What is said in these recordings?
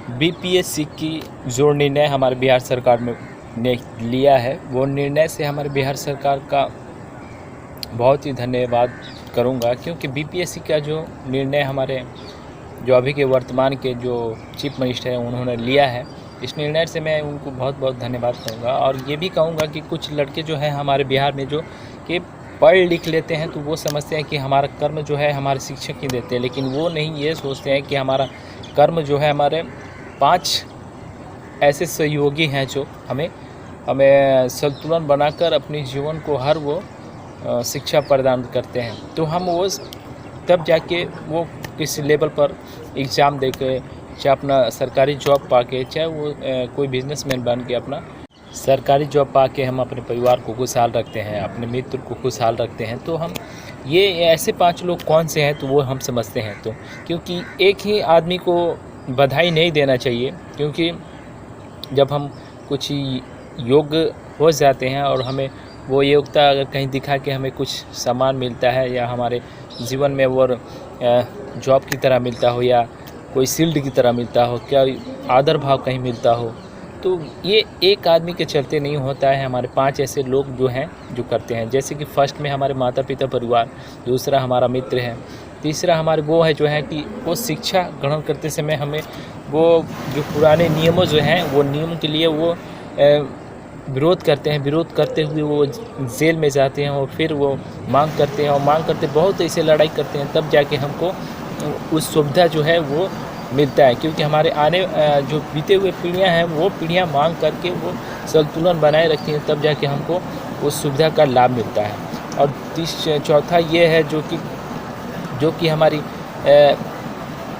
BPSC की जो निर्णय हमारे बिहार सरकार ने लिया है, वो निर्णय से हमारे बिहार सरकार का बहुत ही धन्यवाद करूंगा, क्योंकि बीपीएससी का जो निर्णय हमारे जो अभी के वर्तमान के जो चीफ मिनिस्टर हैं उन्होंने लिया है, इस निर्णय से मैं उनको बहुत बहुत धन्यवाद करूंगा। और ये भी कहूंगा कि कुछ लड़के जो हैं हमारे बिहार में जो कि पढ़ लिख लेते हैं तो वो समझते हैं कि हमारा कर्म जो है हमारे शिक्षक ही देते हैं, लेकिन वो नहीं ये सोचते हैं कि हमारा कर्म जो है हमारे 5 ऐसे सहयोगी हैं जो हमें संतुलन बनाकर अपने जीवन को हर वो शिक्षा प्रदान करते हैं। तो हम वो तब जाके वो किसी लेवल पर एग्ज़ाम दे के, चाहे अपना सरकारी जॉब पाके, चाहे वो कोई बिजनेसमैन बन के अपना सरकारी जॉब पाके हम अपने परिवार को खुशहाल रखते हैं, अपने मित्र को खुशहाल रखते हैं। तो हम ये ऐसे 5 लोग कौन से हैं तो वो हम समझते हैं। तो क्योंकि एक ही आदमी को बधाई नहीं देना चाहिए, क्योंकि जब हम कुछ योग्य हो जाते हैं और हमें वो योग्यता अगर कहीं दिखा के हमें कुछ सामान मिलता है या हमारे जीवन में वो जॉब की तरह मिलता हो या कोई शील्ड की तरह मिलता हो, क्या आदर भाव कहीं मिलता हो, तो ये एक आदमी के चलते नहीं होता है। हमारे 5 ऐसे लोग जो हैं जो करते हैं, जैसे कि फर्स्ट में हमारे माता पिता परिवार, दूसरा हमारा मित्र है, तीसरा हमारे वो है जो है कि वो शिक्षा ग्रहण करते समय हमें वो जो पुराने नियमों जो हैं वो नियम के लिए वो विरोध करते हैं, विरोध करते हुए वो जेल में जाते हैं और फिर वो मांग करते हैं और मांग करते बहुत ऐसे लड़ाई करते हैं, तब जाके हमको उस सुविधा जो है वो मिलता है। क्योंकि हमारे आने जो बीते हुए पीढ़ियां हैं वो पीढ़ियां मांग करके वो संतुलन बनाए रखती हैं, तब जाके हमको उस सुविधा का लाभ मिलता है। और चौथा ये है जो कि हमारी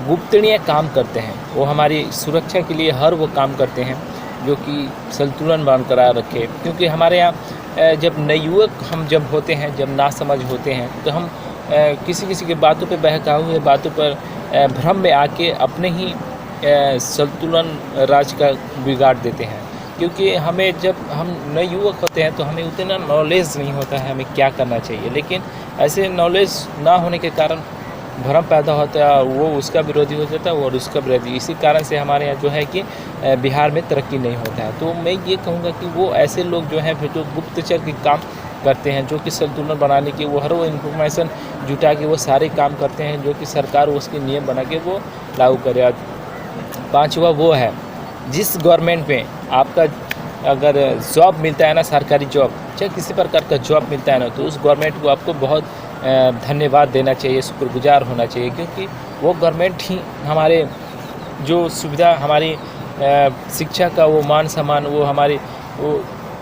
गुप्तनीय काम करते हैं, वो हमारी सुरक्षा के लिए हर वो काम करते हैं जो कि संतुलन बरकरार रखे। क्योंकि हमारे यहाँ जब नवयुवक हम जब होते हैं, जब नासमझ होते हैं, तो हम किसी के बातों पे बहकावे हुए बातों पर भ्रम में आके अपने ही संतुलन राज का बिगाड़ देते हैं। क्योंकि हमें जब हम नवयुवक होते हैं तो हमें उतना नॉलेज नहीं होता है हमें क्या करना चाहिए, लेकिन ऐसे नॉलेज ना होने के कारण भ्रम पैदा होता है, वो उसका विरोधी हो जाता है और उसका विरोधी। इसी कारण से हमारे यहाँ जो है कि बिहार में तरक्की नहीं होता है। तो मैं ये कहूँगा कि वो ऐसे लोग जो हैं जो गुप्तचर के काम करते हैं, जो कि संतुलन बनाने के वो हर वो इन्फॉर्मेशन जुटा के वो सारे काम करते हैं जो कि सरकार उसके नियम बना के वो लागू करे। 5वां वो है, जिस गवर्नमेंट में आपका अगर जॉब मिलता है ना, सरकारी जॉब, चाहे किसी प्रकार का जॉब मिलता है ना, तो उस गवर्नमेंट को आपको बहुत धन्यवाद देना चाहिए, शुक्रगुजार होना चाहिए। क्योंकि वो गवर्नमेंट ही हमारे जो सुविधा, हमारी शिक्षा का वो मान सम्मान, वो हमारी वो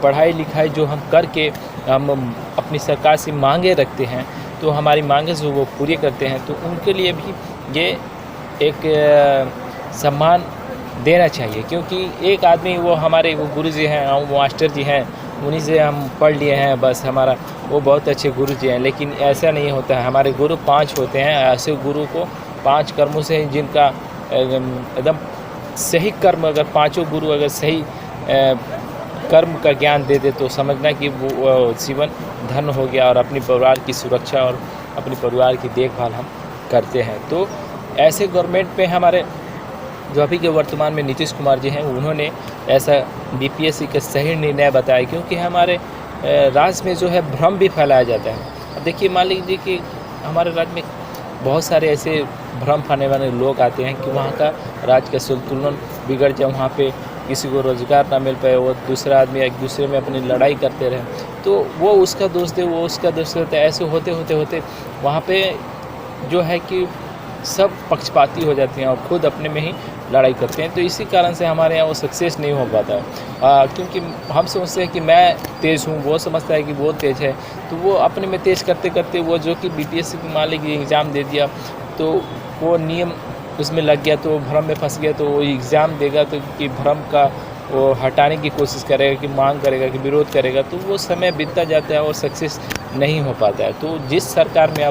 पढ़ाई लिखाई जो हम करके हम अपनी सरकार से मांगे रखते हैं, तो हमारी मांगे जो वो पूरी करते हैं, तो उनके लिए भी ये एक सम्मान देना चाहिए। क्योंकि एक आदमी वो हमारे वो गुरुजी हैं, वो मास्टर जी हैं, उन्हीं से हम पढ़ लिए हैं, बस हमारा वो बहुत अच्छे गुरु जी हैं। लेकिन ऐसा नहीं होता है, हमारे गुरु 5 होते हैं। ऐसे गुरु को 5 कर्मों से जिनका एकदम सही कर्म, अगर 5 गुरु अगर सही कर्म का ज्ञान दे दे तो समझना कि वो जीवन धन्य हो गया और अपने परिवार की सुरक्षा और अपने परिवार की देखभाल हम करते हैं। तो ऐसे गवर्नमेंट पे हमारे जो अभी के वर्तमान में नीतीश कुमार जी हैं, उन्होंने ऐसा बीपीएससी का सही निर्णय बताया। क्योंकि हमारे राज्य में जो है भ्रम भी फैलाया जाता है। अब देखिए, मान लीजिए कि हमारे राज्य में बहुत सारे ऐसे भ्रम फैलाने वाले लोग आते हैं कि वहाँ का राज्य का संतुलन बिगड़ जाए, वहाँ पे किसी को रोज़गार ना मिल पाए, वो दूसरा आदमी एक दूसरे में अपनी लड़ाई करते रहे, तो वो उसका दोष दे, वो उसका दोष देता है। ऐसे होते होते वहाँ पे जो है कि सब पक्षपाती हो जाते हैं और ख़ुद अपने में ही लड़ाई करते हैं। तो इसी कारण से हमारे यहाँ वो सक्सेस नहीं हो पाता है। क्योंकि हम सोचते हैं कि मैं तेज़ हूँ, वो समझता है कि वो तेज़ है, तो वो अपने में तेज़ करते करते वो जो कि बीपीएससी की मालिक एग्ज़ाम दे दिया, तो वो नियम उसमें लग गया, तो भ्रम में फंस गया, तो वो एग्ज़ाम देगा तो कि भ्रम का वो हटाने की कोशिश करेगा, कि मांग करेगा, कि विरोध करेगा, तो वो समय बीतता जाता है और सक्सेस नहीं हो पाता है। तो जिस सरकार में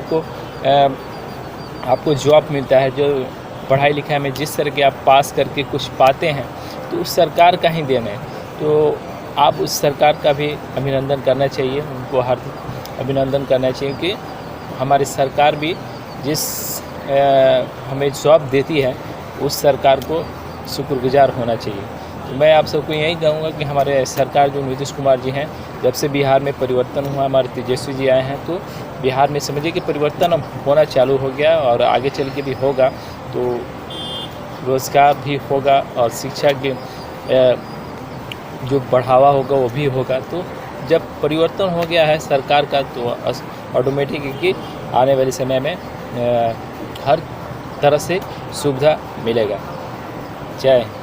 आपको जॉब मिलता है, जो पढ़ाई लिखाई में जिस तरह के आप पास करके कुछ पाते हैं, तो उस सरकार का ही देन है। तो आप उस सरकार का भी अभिनंदन करना चाहिए, उनको हार्दिक अभिनंदन करना चाहिए कि हमारी सरकार भी जिस हमें जॉब देती है, उस सरकार को शुक्रगुजार होना चाहिए। तो मैं आप सबको यही कहूँगा कि हमारे सरकार जो नीतीश कुमार जी हैं, जब से बिहार में परिवर्तन हुआ, हमारे तेजस्वी जी आए हैं, तो बिहार में समझिए कि परिवर्तन अब होना चालू हो गया और आगे चल के भी होगा। तो रोज़गार भी होगा और शिक्षा के जो बढ़ावा होगा वो भी होगा। तो जब परिवर्तन हो गया है सरकार का, तो ऑटोमेटिक आने वाले समय में हर तरह से सुविधा मिलेगा। जय हिंद।